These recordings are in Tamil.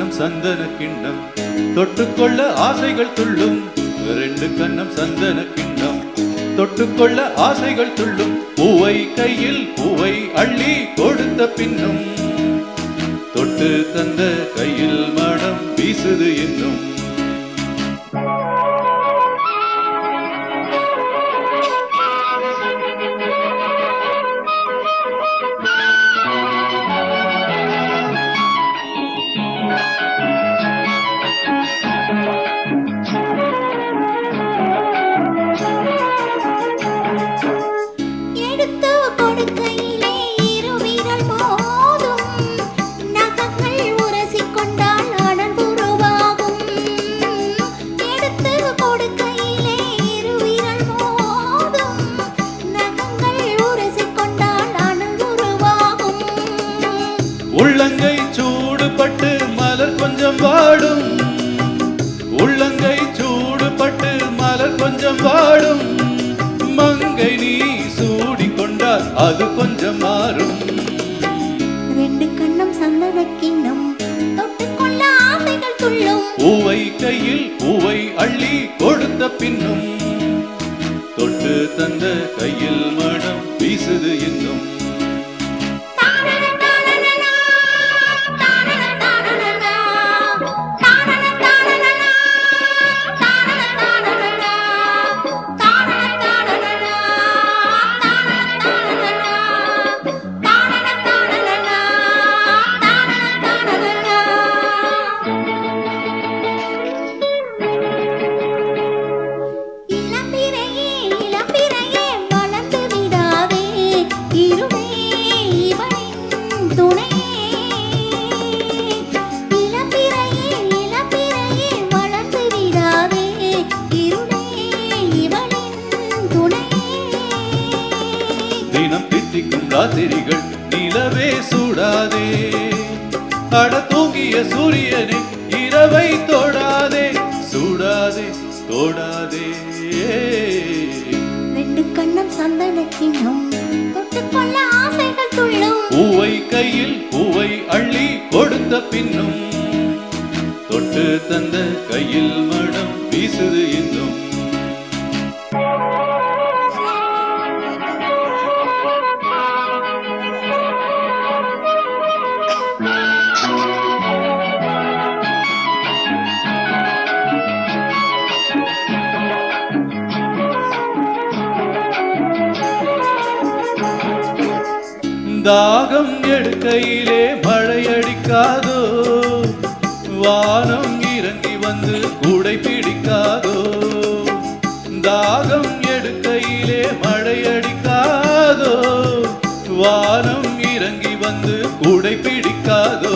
கண்ணம் சந்தன கிண்ணம் தொட்டுக்கொள்ள ஆசைகள் துள்ளும். ரெண்டு கண்ணம் சந்தன கிண்ணம் தொட்டுக்கொள்ள ஆசைகள் துள்ளும். பூவை கையில் பூவை அள்ளி கொடுத்த பின்னும் தொட்டு தந்த கையில் மனம் வீசுது இன்னும். உள்ளங்கை சூடுபட்டு மலர் கொஞ்சம் வாடும். உள்ளங்கை சூடுபட்டு மலர் கொஞ்சம் வாடும். மங்கை நீ சூடிக்கொண்டால் அது கொஞ்சம் மாறும். ரெண்டு கண்ணம் சந்தன கிண்ணம் தொட்டுக்கொள்ள ஆசைகள் துள்ளும். பூவை கையில் பூவை அள்ளி கொடுத்த பின்னும் தொட்டு தந்த கையில் மனம் வீசுது இன்னும். தினம் பித்திக்கும் ராத்திரிகள் நிலவே சூடாதே. அட தூங்கிய சூரியனே இரவை தொடாதே. சூடாதே தொடாதே. ரெண்டு கண்ணம் சந்தன கிண்ணம் தொட்டுக்கொள்ள ஆசைகள் துள்ளும். பூவை கையில் பூவை அள்ளி கொடுத்த பின்னும் தொட்டு தந்த கையில் மனம் வீசுது இன்னும். தாகம் எடுக்கையிலே மழை அடிக்காதோ. வானம் இறங்கி வந்து கூடை பிடிக்காதோ. தாகம் எடுக்கையிலே மழை அடிக்காதோ. வானம் இறங்கி வந்து கூடை பிடிக்காதோ.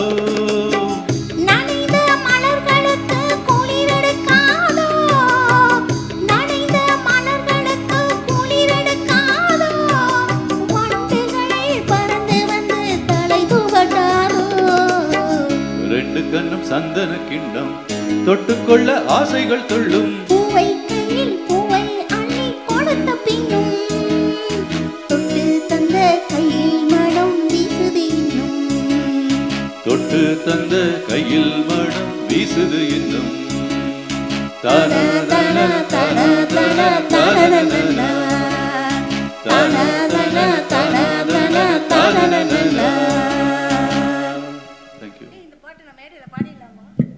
ரெண்டு கண்ணும் சந்தன கிண்ணம் தொட்டுக்கொள்ள ஆசைகள் துள்ளும். பூவை கையில் பூவை அள்ளி கொடுத்த பின்னும் தொட்டு தந்த கையில் மனம் வீசுது இன்னும். தொட்டு தந்த கையில் மனம் வீசுது இன்னும். தன தன தன தன தன தன